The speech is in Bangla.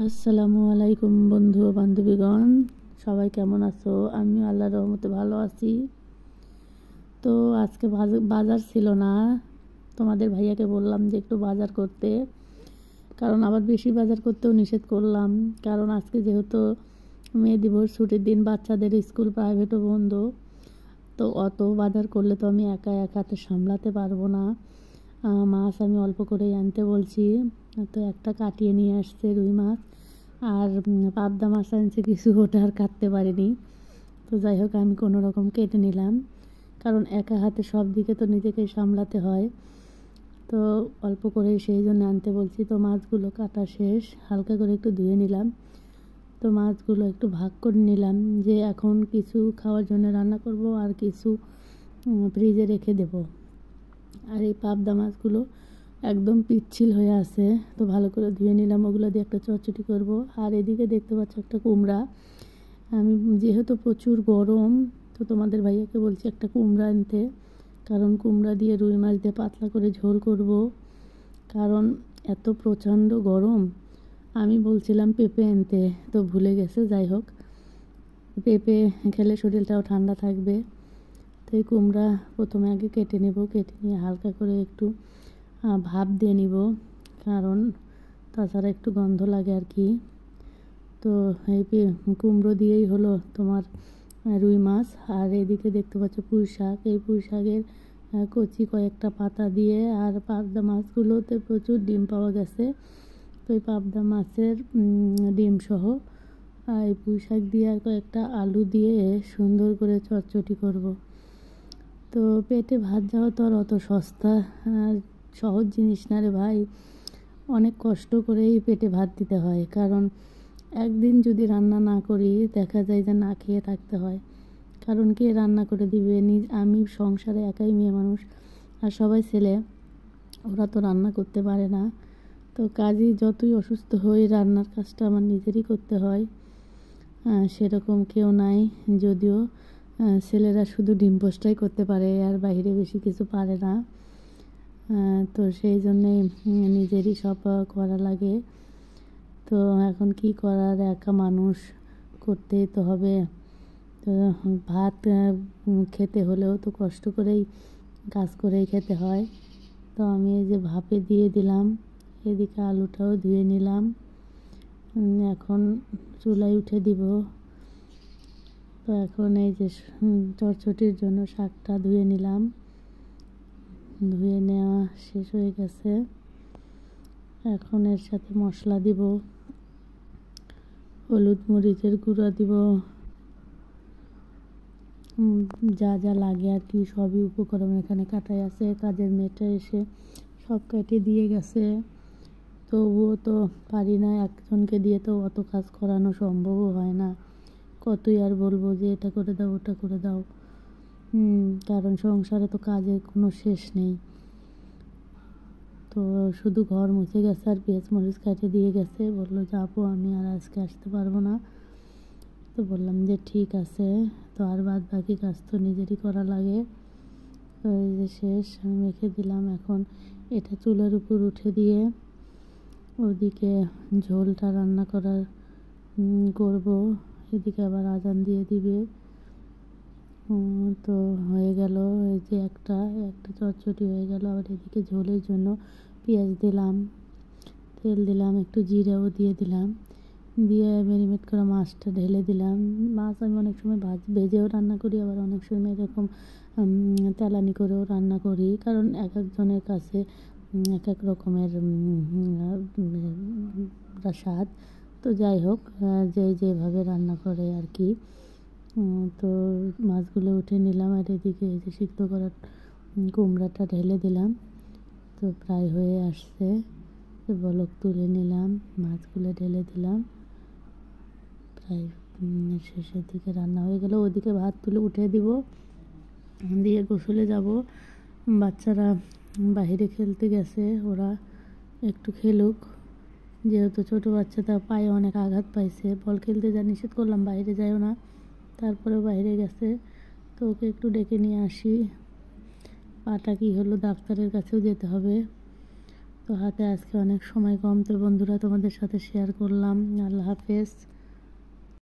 আসসালামু আলাইকুম বন্ধু ও বান্ধবীগণ, সবাই কেমন আছো? আমি আল্লাহর রহমতে ভালো আছি। তো আজকে বাজার ছিল না, তোমাদের ভাইয়াকে বললাম যে একটু বাজার করতে, কারণ আবার বেশি বাজার করতেও নিষেধ করলাম। কারণ আজকে যেহেতু মে দিবস, ছুটির দিন, বাচ্চাদের স্কুল প্রাইভেটও বন্ধ, তো অত বাজার করলে তো আমি একা এক হাতে সামলাতে পারবো না। মাছ আমি অল্প করেই আনতে বলছি, তো একটা কাটিয়ে নিয়ে আসছে রুই মাছ, আর পাবদা মাছ আনছে কিছু, ওটা আর কাটতে পারিনি। তো যাই হোক, আমি কোনো রকম কেটে নিলাম, কারণ একা হাতে সব দিকে তো নিজেকেই সামলাতে হয়। তো অল্প করে সেই জন্য আনতে বলছি। তো মাছগুলো কাটা শেষ, হালকা করে একটু ধুয়ে নিলাম। তো মাছগুলো একটু ভাগ করে নিলাম, যে এখন কিছু খাওয়ার জন্য রান্না করব আর কিছু ফ্রিজে রেখে দেব। আর এই পাবদা মাছগুলো একদম পিচ্ছিল হয়ে আছে, তো ভালো করে ধুয়ে নিলাম, ওগুলো দিয়ে একটা চটচটি করব। আর এদিকে দেখতে পাচ্ছ একটা কুমড়া, আমি যেহেতু প্রচুর গরম, তো তোমাদের ভাইয়াকে বলছি একটা কুমড়া আনতে, কারণ কুমড়া দিয়ে রুই মাছ দিয়ে পাতলা করে ঝোল করব। কারণ এত প্রচণ্ড গরম, আমি বলছিলাম পেঁপে আনতে, তো ভুলে গেছে। যাই হোক, পেঁপে খেলে শরীরটাও ঠান্ডা থাকবে। তো এই কুমড়া প্রথমে আগে কেটে নেব, কেটে নিয়ে হালকা করে একটু ভাপ দিয়ে নিব, কারণ তাছাড়া একটু গন্ধ লাগে আর কি। তো এই কুমড়ো দিয়েই হলো তোমার রুই মাছ। আর এদিকে দেখতে পাচ্ছ পুঁই শাক, এই পুঁই শাকের কচি কয়েকটা পাতা দিয়ে, আর পাবদা মাছগুলোতে প্রচুর ডিম পাওয়া গেছে, তো এই পাবদা মাছের ডিম সহ এই পুঁই শাক দিয়ে আর কয়েকটা আলু দিয়ে সুন্দর করে চটচটি করব। তো পেটে ভাত যাওয়া তো আর অত সস্তা সহজ জিনিস না রে ভাই, অনেক কষ্ট করেই পেটে ভাত দিতে হয়। কারণ একদিন যদি রান্না না করি, দেখা যায় যে না খেয়ে থাকতে হয়। কারণ কে রান্না করে দিবে? আমি সংসারে একাই মেয়ে মানুষ, আর সবাই ছেলে, ওরা তো রান্না করতে পারে না। তো কাজেই যতই অসুস্থ হই, রান্নার কাজটা আমার নিজেরই করতে হয়। সেরকম কেউ নাই, যদিও ছেলেরা শুধু ডিম পোস্টটাই করতে পারে, আর বাইরে বেশি কিছু পারে না। তো সেই জন্যেই নিজেরই সব করা লাগে। তো এখন কি করার, একা মানুষ, করতেই তো হবে। তো ভাত খেতে হলেও তো কষ্ট করেই, কাজ করেই খেতে হয়। তো আমি এই যে ভাপে দিয়ে দিলাম, এদিকে আলুটাও ধুয়ে নিলাম, এখন চুলায় উঠে দিব। তো এখন এই যে চটচটির জন্য শাকটা ধুয়ে নিলাম, ধুয়ে নেওয়া শেষ হয়ে গেছে। এখন এর সাথে মশলা দিব, হলুদ মরিচের গুঁড়া দিব, যা যা লাগে আর কি সবই উপকরণ এখানে কাটাই আছে। কাজের মেয়েটা এসে সব কেটে দিয়ে গেছে, তবুও তো পারি না, একজনকে দিয়ে তো অত কাজ করানো সম্ভবও হয় না। কতই আর বলবো যে এটা করে দাও, ওটা করে দাও। কারণ সংসারে তো কাজের কোনো শেষ নেই। তো শুধু ঘর মুছে গেছে আর পেঁয়াজ মরিচ কাটে দিয়ে গেছে, বললো যাবো, আমি আর আজকে আসতে পারবো না। তো বললাম যে ঠিক আছে, তো আর বাদ বাকি কাজ তো নিজেরই করা লাগে। তো এই যে শেষ, আমি মেখে দিলাম। এখন এটা চুলার উপর উঠে দিয়ে ওদিকে ঝোলটা রান্না করব, এদিকে আবার আজান দিয়ে দিবে। তো হয়ে গেল, এই যে একটা চটচটি হয়ে গেল। আবার এদিকে ঝোলের জন্য পেঁয়াজ দিলাম, তেল দিলাম, একটু জিরাও দিয়ে দিলাম, দিয়ে ম্যারিনেট করা মাছটা ঢেলে দিলাম। মাছ আমি অনেক সময় ভেজেও রান্না করি, আবার অনেক সময় এরকম তেলানি করেও রান্না করি, কারণ এক একজনের কাছে এক এক রকমের স্বাদ। তো যাই হোক, যে যেভাবে রান্না করে আর কি। তো মাছগুলো উঠে নিলাম, আর এদিকে এই যে সিদ্ধ করা কুমড়াটা ঢেলে দিলাম। তো প্রায় হয়ে আসছে, তো বলক তুলে নিলাম, মাছগুলো ঢেলে দিলাম, প্রায় শেষের দিকে রান্না হয়ে গেল। ওদিকে ভাত তুলে উঠে দিব, দিয়ে গোসলে যাব। বাচ্চারা বাইরে খেলতে গেছে, ওরা একটু খেলুক, যেহেতু ছোটো বাচ্চা, তার পায়ে অনেক আঘাত পাইছে। বল খেলতে যা নিষেধ করলাম, বাইরে যায়ও না, তারপরেও বাইরে গেছে। তো ওকে একটু ডেকে নিয়ে আসি, পাটা কি হলো, ডাক্তারের কাছেও যেতে হবে। তো হাতে আজকে অনেক সময় কম, তো বন্ধুরা তোমাদের সাথে শেয়ার করলাম। আল্লাহ হাফেজ।